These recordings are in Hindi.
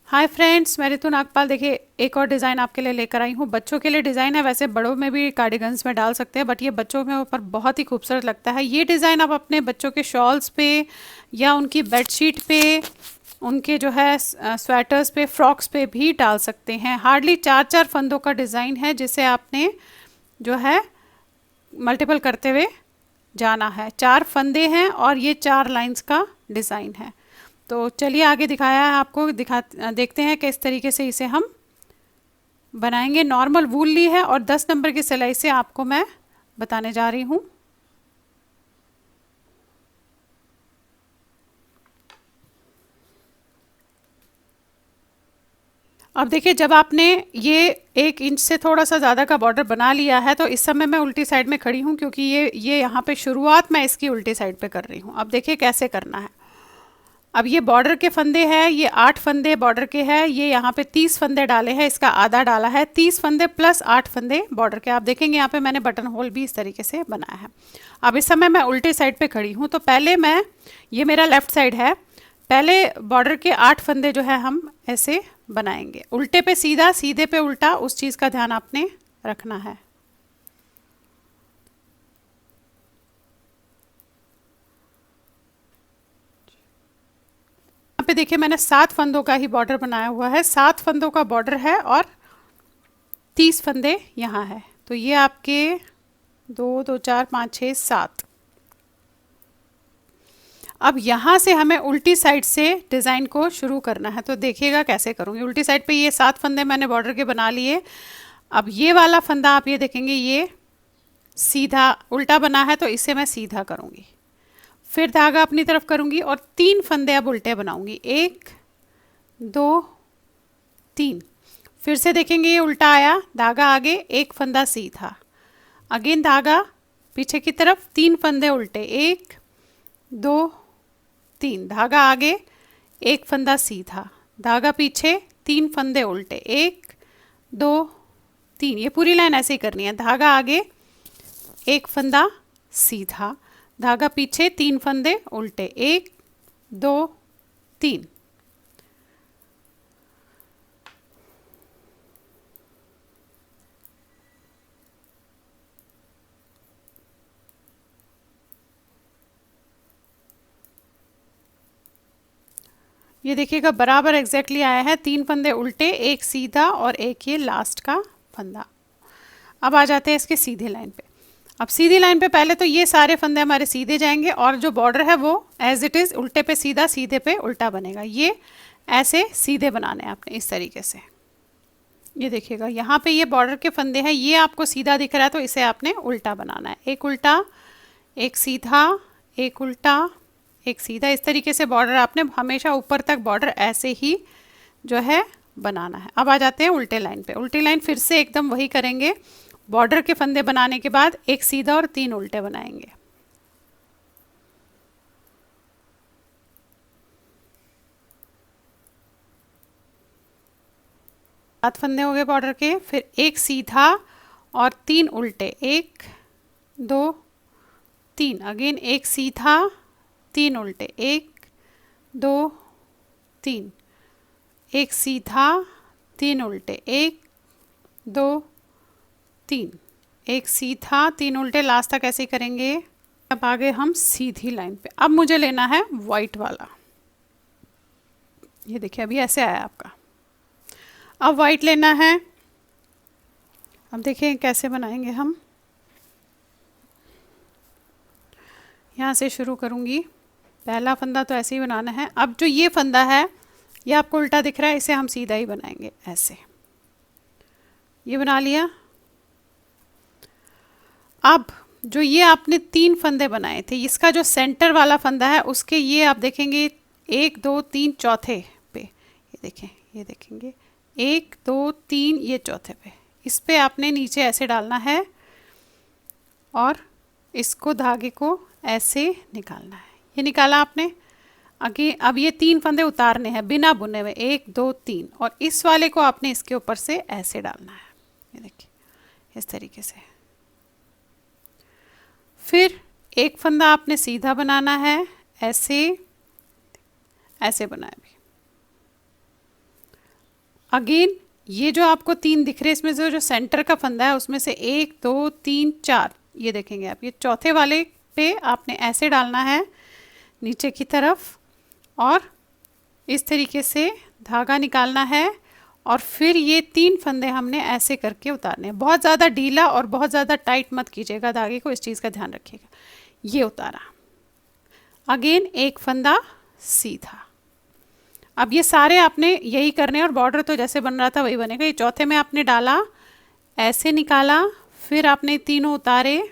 हाय फ्रेंड्स, मैं रितु नागपाल। देखिए, एक और डिज़ाइन आपके लिए लेकर आई हूँ। बच्चों के लिए डिज़ाइन है, वैसे बड़ों में भी कार्डिगन्स में डाल सकते हैं, बट ये बच्चों के ऊपर बहुत ही खूबसूरत लगता है। ये डिज़ाइन आप अपने बच्चों के शॉल्स पे या उनकी बेडशीट पे, उनके जो है स्वेटर्स पे, फ्रॉक्स पे भी डाल सकते हैं। हार्डली 4-4 फंदों का डिज़ाइन है, जिसे आपने जो है मल्टीपल करते हुए जाना है। 4 फंदे हैं और ये 4 लाइंस का डिज़ाइन है। तो चलिए आगे दिखाया है आपको, देखते हैं किस तरीके से इसे हम बनाएंगे। नॉर्मल वूल ली है और 10 नंबर की सिलाई से आपको मैं बताने जा रही हूँ। अब देखिए, जब आपने ये 1 इंच से थोड़ा सा ज़्यादा का बॉर्डर बना लिया है, तो इस समय मैं उल्टी साइड में खड़ी हूँ, क्योंकि ये यहाँ पे शुरुआत मैं इसकी उल्टी साइड पे कर रही हूँ। अब देखिए कैसे करना है। अब ये बॉर्डर के फंदे हैं, ये 8 फंदे बॉर्डर के हैं। ये यहाँ पे 30 फंदे डाले हैं, इसका आधा डाला है। 30 फंदे प्लस 8 फंदे बॉर्डर के। आप देखेंगे यहाँ पे मैंने बटन होल भी इस तरीके से बनाया है। अब इस समय मैं उल्टे साइड पे खड़ी हूँ, तो पहले मैं, ये मेरा लेफ्ट साइड है, पहले बॉर्डर के 8 फंदे जो है हम ऐसे बनाएंगे। उल्टे पे सीधा, सीधे पे उल्टा, उस चीज़ का ध्यान आपने रखना है। यहाँ पे देखिए, मैंने 7 फंदों का ही बॉर्डर बनाया हुआ है। 7 फंदों का बॉर्डर है और 30 फंदे यहाँ है। तो ये आपके 2 2 4 5 6 7। अब यहाँ से हमें उल्टी साइड से डिज़ाइन को शुरू करना है। तो देखिएगा कैसे करूँगी। उल्टी साइड पे ये 7 फंदे मैंने बॉर्डर के बना लिए। अब ये वाला फंदा आप ये देखेंगे, ये सीधा उल्टा बना है, तो इसे मैं सीधा करूँगी। फिर धागा अपनी तरफ करूँगी और 3 फंदे अब उल्टे बनाऊँगी। 1 2 3। फिर से देखेंगे, ये उल्टा आया, धागा आगे, एक फंदा सीधा, अगेन धागा पीछे की तरफ, 3 फंदे उल्टे, 1 2 3, धागा आगे, एक फंदा सीधा, धागा पीछे, 3 फंदे उल्टे, 1 2 3। ये पूरी लाइन ऐसे ही करनी है। धागा आगे, एक फंदा सीधा, धागा पीछे, 3 फंदे उल्टे, 1 2 3। ये देखिएगा बराबर एग्जैक्टली आया है। 3 फंदे उल्टे, एक सीधा और एक ये लास्ट का फंदा। अब आ जाते हैं इसके सीधे लाइन पे। अब सीधी लाइन पे पहले तो ये सारे फंदे हमारे सीधे जाएंगे और जो बॉर्डर है वो एज इट इज़ उल्टे पे सीधा, सीधे पे उल्टा बनेगा। ये ऐसे सीधे बनाने हैं आपने इस तरीके से। ये देखिएगा यहाँ पे ये बॉर्डर के फंदे हैं, ये आपको सीधा दिख रहा है, तो इसे आपने उल्टा बनाना है। एक उल्टा, एक सीधा, एक उल्टा, एक सीधा। इस तरीके से बॉर्डर आपने हमेशा ऊपर तक बॉर्डर ऐसे ही जो है बनाना है। अब आ जाते हैं उल्टे लाइन पे। उल्टी लाइन फिर से एकदम वही करेंगे। बॉर्डर के फंदे बनाने के बाद एक सीधा और 3 उल्टे बनाएंगे। 7 फंदे हो गए बॉर्डर के। फिर एक सीधा और 3 उल्टे, 1 2 3, अगेन एक सीधा, 3 उल्टे, 1 2 3, एक सीधा, 3 उल्टे, 1 2 3, एक सीधा, 3 उल्टे, लास्ट तक ऐसे ही करेंगे। अब आ गए हम सीधी लाइन पे। अब मुझे लेना है वाइट वाला। ये देखिए अभी ऐसे आया आपका। अब वाइट लेना है। अब देखिए कैसे बनाएंगे हम। यहाँ से शुरू करूँगी। पहला फंदा तो ऐसे ही बनाना है। अब जो ये फंदा है, ये आपको उल्टा दिख रहा है, इसे हम सीधा ही बनाएंगे ऐसे। ये बना लिया। अब जो ये आपने 3 फंदे बनाए थे, इसका जो सेंटर वाला फंदा है, उसके ये आप देखेंगे 1 2 3 चौथे पे, ये देखें, ये देखेंगे 1 2 3, ये चौथे पे, इस पे आपने नीचे ऐसे डालना है और इसको धागे को ऐसे निकालना है। ये निकाला आपने। आगे अब ये 3 फंदे उतारने हैं बिना बुने हुए, 1 2 3, और इस वाले को आपने इसके ऊपर से ऐसे डालना है। ये देखिए इस तरीके से। फिर एक फंदा आपने सीधा बनाना है, ऐसे ऐसे बनाए भी। अगेन ये जो आपको 3 दिख रहे हैं, इसमें से जो सेंटर का फंदा है उसमें से 1 2 3 4, ये देखेंगे आप, ये चौथे वाले पे आपने ऐसे डालना है नीचे की तरफ और इस तरीके से धागा निकालना है और फिर ये 3 फंदे हमने ऐसे करके उतारने हैं। बहुत ज़्यादा ढीला और बहुत ज़्यादा टाइट मत कीजिएगा धागे को, इस चीज़ का ध्यान रखिएगा। ये उतारा, अगेन एक फंदा सीधा। अब ये सारे आपने यही करने और बॉर्डर तो जैसे बन रहा था वही बनेगा। ये चौथे में आपने डाला, ऐसे निकाला, फिर आपने तीनों उतारे,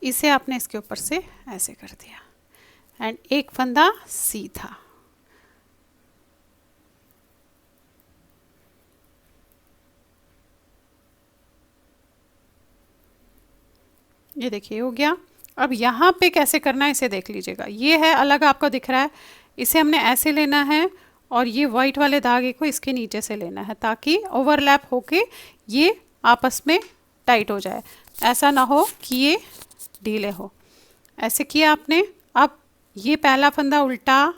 इसे आपने इसके ऊपर से ऐसे कर दिया एंड एक फंदा सीधा। ये देखिए हो गया। अब यहाँ पे कैसे करना है इसे देख लीजिएगा। ये है अलग आपको दिख रहा है, इसे हमने ऐसे लेना है और ये वाइट वाले धागे को इसके नीचे से लेना है ताकि ओवरलैप होके ये आपस में टाइट हो जाए, ऐसा ना हो कि ये ढीले हो। ऐसे किया आपने। अब ये पहला फंदा उल्टा,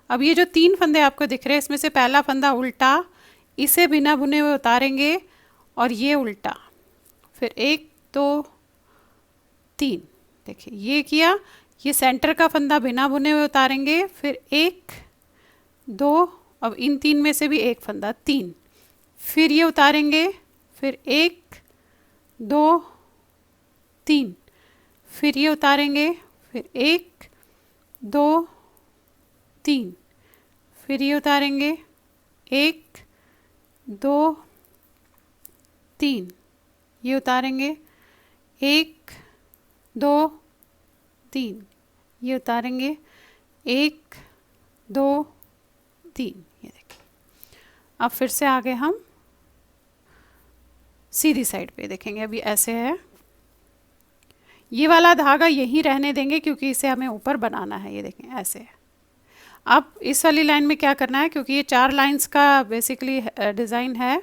अब ये जो 3 फंदे आपको दिख रहे हैं इसमें से पहला फंदा उल्टा, इसे बिना बुने हुए उतारेंगे और ये उल्टा, फिर 1 2 3, देखिए ये किया। ये सेंटर का फंदा बिना बुने हुए उतारेंगे, फिर 1 2, अब इन 3 में से भी एक फंदा 3, फिर ये उतारेंगे, फिर 1 2 3, फिर ये उतारेंगे, फिर 1 2 3, फिर ये उतारेंगे, 1 2 3, ये उतारेंगे, 1 2 3, ये उतारेंगे, 1 2 3, ये देखिए। अब फिर से आगे हम सीधी साइड पे देखेंगे। अभी ऐसे है, ये वाला धागा यहीं रहने देंगे क्योंकि इसे हमें ऊपर बनाना है। ये देखें ऐसे है। अब इस वाली लाइन में क्या करना है, क्योंकि ये 4 लाइंस का बेसिकली डिज़ाइन है,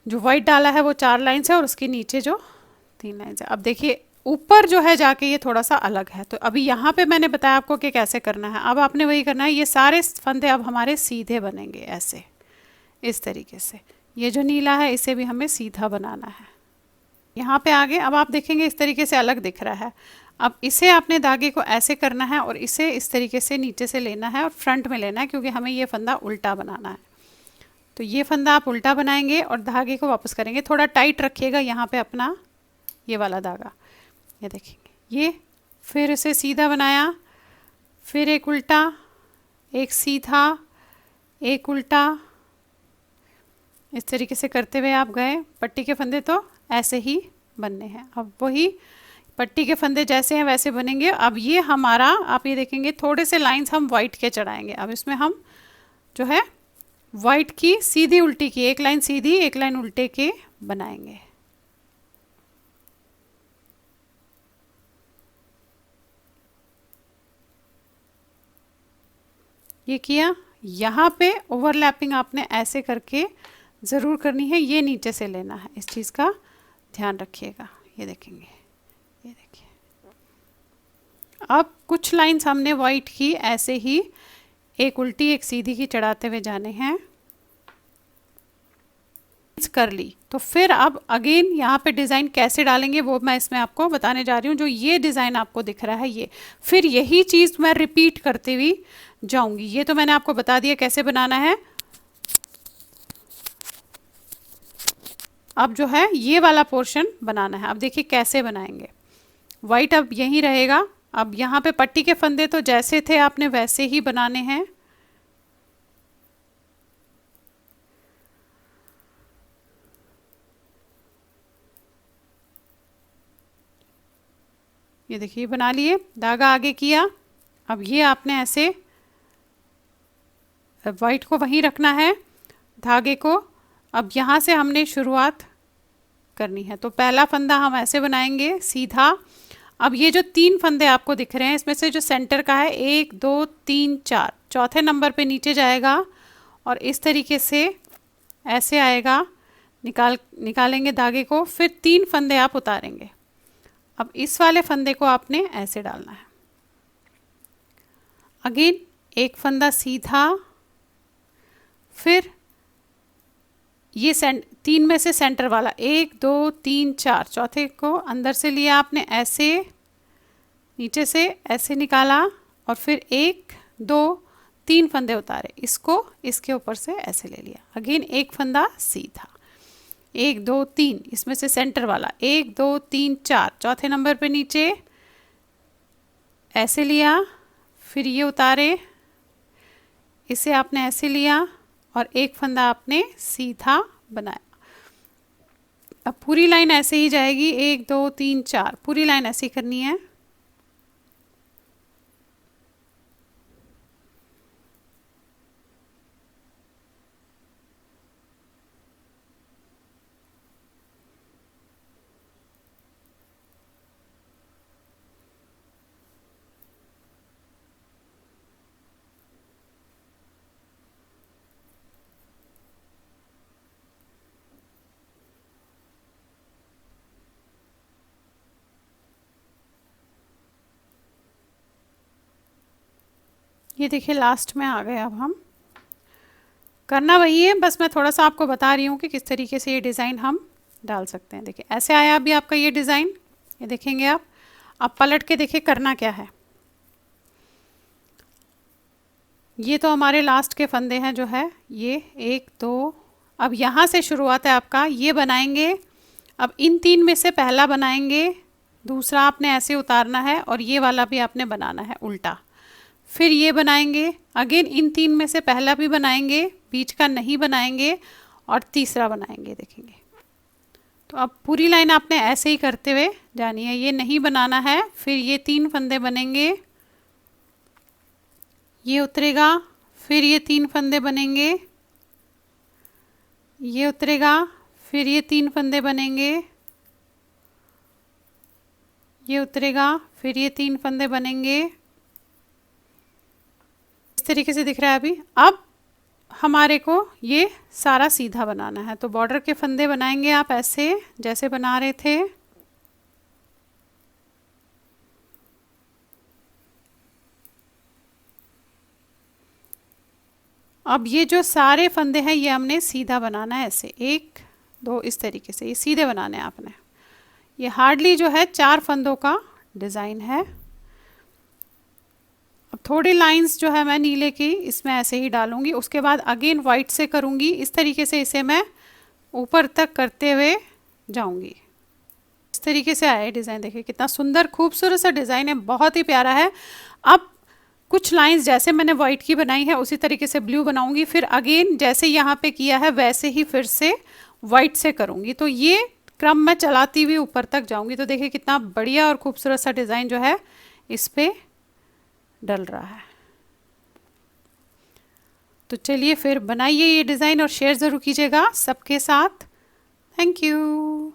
जो वाइट डाला है वो 4 लाइंस है और उसके नीचे जो 3 लाइंस है। अब देखिए ऊपर जो है जाके ये थोड़ा सा अलग है, तो अभी यहाँ पे मैंने बताया आपको कि कैसे करना है। अब आपने वही करना है, ये सारे फंदे अब हमारे सीधे बनेंगे ऐसे, इस तरीके से। ये जो नीला है इसे भी हमें सीधा बनाना है। यहाँ पे आगे अब आप देखेंगे इस तरीके से अलग दिख रहा है। अब इसे आपने धागे को ऐसे करना है और इसे इस तरीके से नीचे से लेना है और फ्रंट में लेना है, क्योंकि हमें ये फंदा उल्टा बनाना है। तो ये फंदा आप उल्टा बनाएंगे और धागे को वापस करेंगे। थोड़ा टाइट रखिएगा यहाँ पे अपना ये वाला धागा। ये देखेंगे, ये फिर इसे सीधा बनाया, फिर एक उल्टा, एक सीधा, एक उल्टा, इस तरीके से करते हुए आप गए। पट्टी के फंदे तो ऐसे ही बनने हैं। अब वही पट्टी के फंदे जैसे हैं वैसे बनेंगे। अब ये हमारा, आप ये देखेंगे थोड़े से लाइंस हम वाइट के चढ़ाएंगे। अब इसमें हम जो है वाइट की सीधी उल्टी की, एक लाइन सीधी एक लाइन उल्टे के बनाएंगे। ये किया। यहाँ पे ओवरलैपिंग आपने ऐसे करके ज़रूर करनी है, ये नीचे से लेना है, इस चीज़ का ध्यान रखिएगा। ये देखेंगे, ये देखिए। अब कुछ लाइंस हमने वाइट की ऐसे ही एक उल्टी एक सीधी की चढ़ाते हुए जाने हैं। कर ली तो फिर अब अगेन यहाँ पे डिज़ाइन कैसे डालेंगे वो मैं इसमें आपको बताने जा रही हूँ। जो ये डिज़ाइन आपको दिख रहा है ये, फिर यही चीज़ मैं रिपीट करते हुए जाऊंगी। ये तो मैंने आपको बता दिया कैसे बनाना है। अब जो है ये वाला पोर्शन बनाना है। अब देखिए कैसे बनाएंगे। वाइट अब यहीं रहेगा। अब यहाँ पे पट्टी के फंदे तो जैसे थे आपने वैसे ही बनाने हैं। ये देखिए बना लिए, धागा आगे किया। अब ये आपने ऐसे वाइट को वहीं रखना है, धागे को। अब यहाँ से हमने शुरुआत करनी है। तो पहला फंदा हम ऐसे बनाएंगे सीधा। अब ये जो 3 फंदे आपको दिख रहे हैं इसमें से जो सेंटर का है 1 2 3 4, चौथे नंबर पे नीचे जाएगा और इस तरीके से ऐसे आएगा। निकालेंगे धागे को, फिर 3 फंदे आप उतारेंगे। अब इस वाले फंदे को आपने ऐसे डालना है। अगेन एक फंदा सीधा, फिर ये 3 में से सेंटर वाला 1 2 3 4, चौथे को अंदर से लिया आपने, ऐसे नीचे से ऐसे निकाला और फिर 1 2 3 फंदे उतारे, इसको इसके ऊपर से ऐसे ले लिया, अगेन एक फंदा सीधा, 1 2 3, इसमें से सेंटर वाला 1 2 3 4, चौथे नंबर पे नीचे ऐसे लिया, फिर ये उतारे, इसे आपने ऐसे लिया और एक फंदा आपने सीधा बनाया। अब पूरी लाइन ऐसे ही जाएगी, 1 2 3 4, पूरी लाइन ऐसे ही करनी है। ये देखिए लास्ट में आ गए। अब हम करना वही है, बस मैं थोड़ा सा आपको बता रही हूँ कि किस तरीके से ये डिज़ाइन हम डाल सकते हैं। देखिए ऐसे आया अभी आपका ये डिज़ाइन, ये देखेंगे आप। अब पलट के देखिए करना क्या है। ये तो हमारे लास्ट के फंदे हैं जो है ये 1 2, अब यहाँ से शुरुआत है आपका, ये बनाएंगे। अब इन 3 में से पहला बनाएंगे, दूसरा आपने ऐसे उतारना है और ये वाला भी आपने बनाना है उल्टा, फिर ये बनाएंगे, अगेन इन 3 में से पहला भी बनाएंगे, बीच का नहीं बनाएंगे और तीसरा बनाएंगे। देखेंगे तो अब पूरी लाइन आपने ऐसे ही करते हुए जानी है, ये नहीं बनाना है। फिर ये 3 फंदे बनेंगे, ये उतरेगा, फिर ये 3 फंदे बनेंगे, ये उतरेगा, फिर ये 3 फंदे बनेंगे, ये उतरेगा, फिर ये 3 फंदे बनेंगे। इस तरीके से दिख रहा है अभी। अब हमारे को ये सारा सीधा बनाना है, तो बॉर्डर के फंदे बनाएंगे आप ऐसे जैसे बना रहे थे। अब ये जो सारे फंदे हैं ये हमने सीधा बनाना है, ऐसे 1 2 इस तरीके से ये सीधे बनाने हैं आपने। ये हार्डली जो है 4 फंदों का डिज़ाइन है। अब थोड़ी लाइंस जो है मैं नीले की इसमें ऐसे ही डालूंगी, उसके बाद अगेन वाइट से करूंगी। इस तरीके से इसे मैं ऊपर तक करते हुए जाऊंगी। इस तरीके से आया डिज़ाइन, देखिए कितना सुंदर खूबसूरत सा डिज़ाइन है, बहुत ही प्यारा है। अब कुछ लाइंस जैसे मैंने वाइट की बनाई है उसी तरीके से ब्लू बनाऊंगी, फिर अगेन जैसे यहाँ पे किया है वैसे ही फिर से वाइट से करूंगी। तो ये क्रम मैं चलाती हुई ऊपर तक जाऊंगी। तो देखिए कितना बढ़िया और खूबसूरत सा डिज़ाइन जो है इस पे डल रहा है। तो चलिए फिर बनाइए ये डिज़ाइन और शेयर ज़रूर कीजिएगा सबके साथ। Thank you.